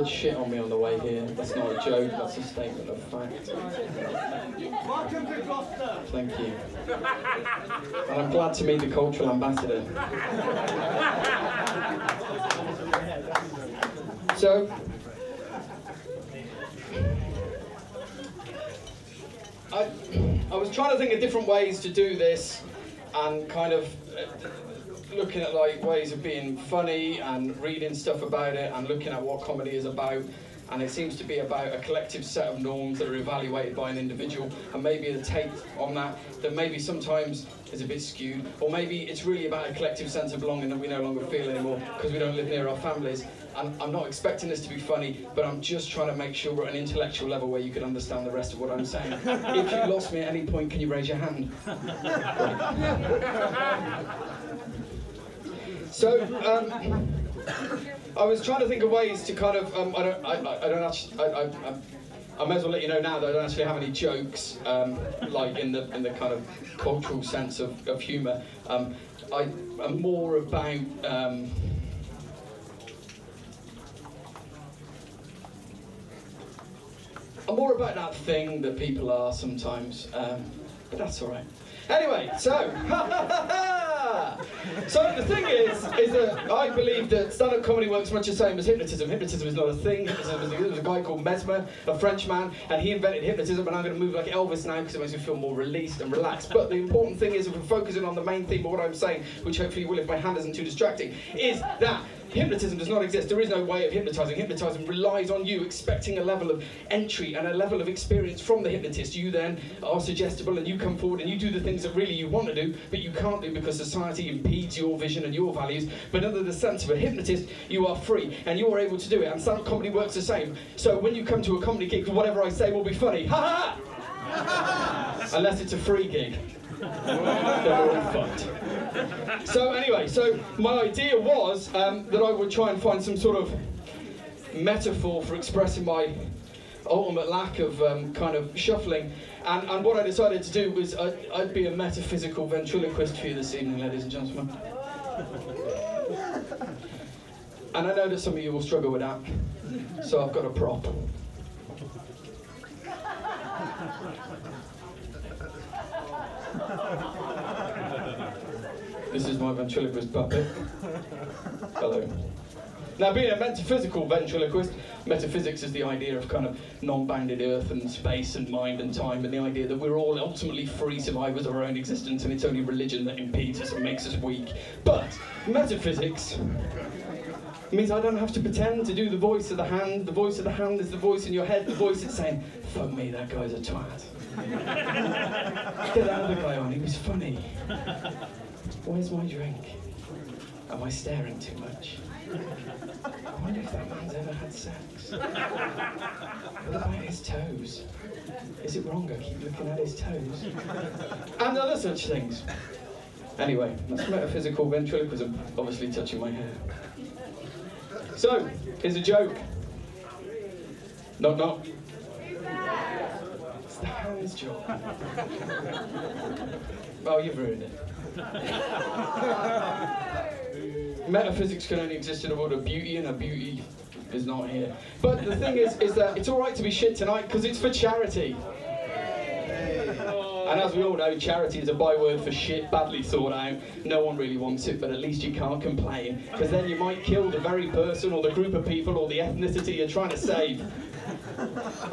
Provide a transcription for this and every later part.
word shit on me on the way here. That's not a joke, that's a statement of fact. Welcome to Gloucester. Thank you. And I'm glad to meet the cultural ambassador. So, I was trying to think of different ways to do this and kind of looking at like ways of being funny and reading stuff about it and looking at what comedy is about, and it seems to be about a collective set of norms that are evaluated by an individual, and maybe a take on that maybe sometimes is a bit skewed, or maybe it's really about a collective sense of belonging that we no longer feel anymore because we don't live near our families. And I'm not expecting this to be funny, but I'm just trying to make sure we're at an intellectual level where you can understand the rest of what I'm saying. If you lost me at any point, can you raise your hand? So, I was trying to think of ways to kind of, I may as well let you know now that I don't actually have any jokes, like in the kind of cultural sense of humour. I'm more about, I'm more about that thing that people are sometimes, but that's all right. Anyway, so, so the thing is that I believe that stand-up comedy works much the same as hypnotism. Hypnotism is not a thing. There was a guy called Mesmer, a French man, and he invented hypnotism, and I'm going to move like Elvis now because it makes me feel more released and relaxed. But the important thing is, if we're focusing on the main theme of what I'm saying, which hopefully you will if my hand isn't too distracting, is that hypnotism does not exist. There is no way of hypnotising. Hypnotism relies on you expecting a level of entry and a level of experience from the hypnotist. You then are suggestible and you come forward and you do the things that really you want to do, but you can't do because society impedes your vision and your values. But under the sense of a hypnotist, you are free and you are able to do it. And stand-up comedy works the same. So when you come to a comedy gig, whatever I say will be funny. Ha ha! Unless it's a free gig. They're all fucked. So anyway, so my idea was that I would try and find some sort of metaphor for expressing my ultimate lack of kind of shuffling, and what I decided to do was I'd be a metaphysical ventriloquist for you this evening, ladies and gentlemen. And I know that some of you will struggle with that, so I've got a prop. This is my ventriloquist puppet. Hello. Now, being a metaphysical ventriloquist, metaphysics is the idea of kind of non-bounded earth and space and mind and time, and the idea that we're all ultimately free survivors of our own existence, and it's only religion that impedes us and makes us weak. But metaphysics means I don't have to pretend to do the voice of the hand. The voice of the hand is the voice in your head, the voice that's saying, fuck me, that guy's a twat. Get that other guy on, he was funny. Where's my drink? Am I staring too much? I wonder if that man's ever had sex. What about his toes? Is it wrong I keep looking at his toes? And other such things. Anyway, that's metaphysical ventriloquism, obviously touching my hair. So, here's a joke. Knock knock. It's the hand's job. Oh, you've ruined it. Metaphysics can only exist in a world of beauty, and a beauty is not here. But the thing is that it's all right to be shit tonight because it's for charity. And as we all know, charity is a byword for shit badly thought out. No one really wants it, but at least you can't complain, because then you might kill the very person or the group of people or the ethnicity you're trying to save.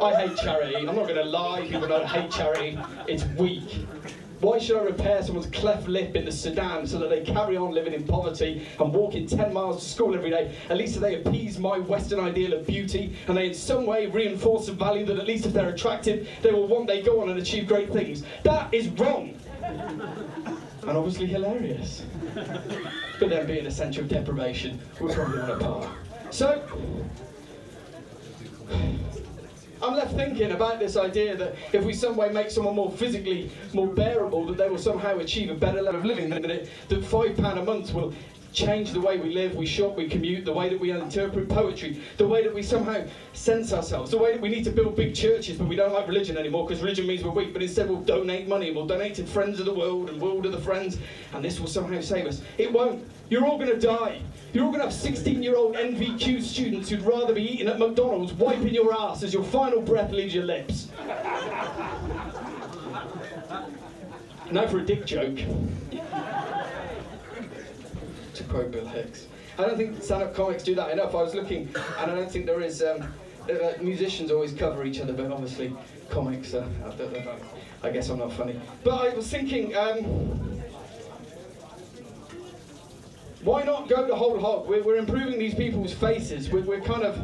I hate charity. I'm not going to lie, people don't hate charity. It's weak. Why should I repair someone's cleft lip in the Sudan so that they carry on living in poverty and walking 10 miles to school every day? At least they appease my Western ideal of beauty, and they in some way reinforce the value that at least if they're attractive, they will one day go on and achieve great things. That is wrong. And obviously hilarious. But then being a centre of deprivation, we're probably on a par. So, I'm left thinking about this idea that if we some way make someone more physically more bearable, that they will somehow achieve a better level of living, that £5 a month will change the way we live, we shop, we commute, the way that we interpret poetry, the way that we somehow sense ourselves, the way that we need to build big churches, but we don't like religion anymore because religion means we're weak, but instead we'll donate money and we'll donate to Friends of the World and World of the Friends, and this will somehow save us. It won't. You're all going to die. You're all going to have 16-year-old NVQ students who'd rather be eating at McDonald's, wiping your ass as your final breath leaves your lips. Now for a dick joke. To quote Bill Hicks. I don't think stand-up comics do that enough. I was looking, and I don't think there is. Musicians always cover each other, but obviously comics. I guess I'm not funny. But I was thinking, why not go the whole hog? We're improving these people's faces. We're kind of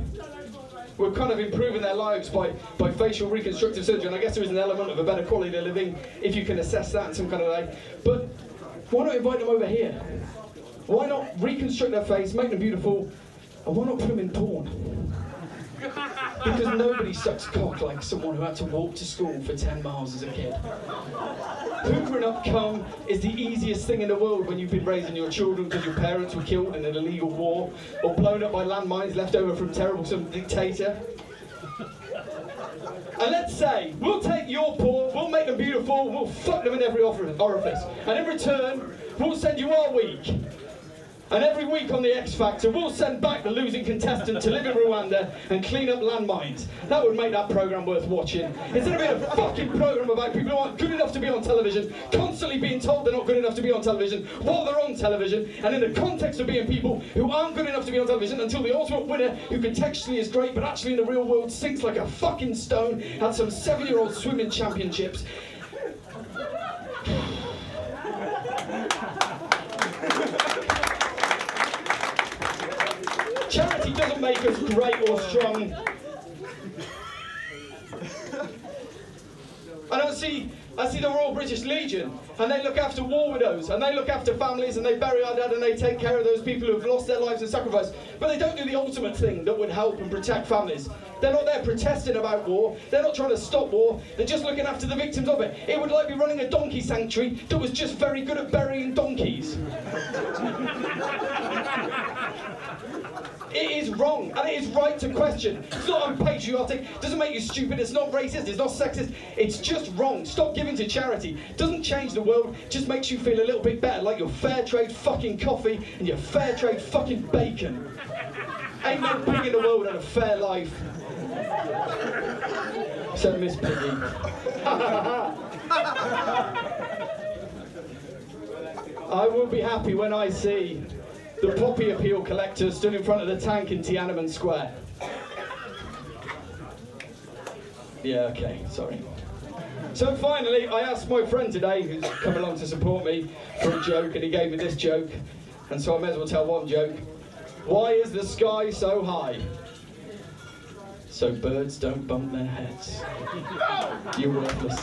improving their lives by facial reconstructive surgery, and I guess there is an element of a better quality of living if you can assess that in some kind of way. But why not invite them over here? Why not reconstruct their face, make them beautiful, and why not put them in porn? Because nobody sucks cock like someone who had to walk to school for 10 miles as a kid. Hoovering up cum is the easiest thing in the world when you've been raising your children because your parents were killed in an illegal war, or blown up by landmines left over from some dictator. And let's say, we'll take your porn, we'll make them beautiful, we'll fuck them in every orifice, and in return, we'll send you our week. And every week on the X Factor, we'll send back the losing contestant to live in Rwanda and clean up landmines. That would make that programme worth watching. Instead of being a fucking programme about people who aren't good enough to be on television, constantly being told they're not good enough to be on television while they're on television, and in the context of being people who aren't good enough to be on television until the ultimate winner, who contextually is great but actually in the real world sinks like a fucking stone, had some 7-year-old swimming championships. Charity doesn't make us great or strong. And I see the Royal British Legion, and they look after war widows, and they look after families, and they bury our dead, and they take care of those people who have lost their lives in sacrifice. But they don't do the ultimate thing that would help and protect families. They're not there protesting about war. They're not trying to stop war. They're just looking after the victims of it. It would like be running a donkey sanctuary that was just very good at burying donkeys. It is wrong, and it is right to question. It's not unpatriotic, it doesn't make you stupid, it's not racist, it's not sexist, it's just wrong. Stop giving to charity. It doesn't change the world, it just makes you feel a little bit better, like your fair trade fucking coffee and your fair trade fucking bacon. Ain't no pig in the world had a fair life. Except Miss Piggy. I will be happy when I see the poppy appeal collector stood in front of the tank in Tiananmen Square. Yeah, okay, sorry. So finally, I asked my friend today, who's come along to support me, for a joke, and he gave me this joke, and so I may as well tell one joke. Why is the sky so high? So birds don't bump their heads. You're worthless.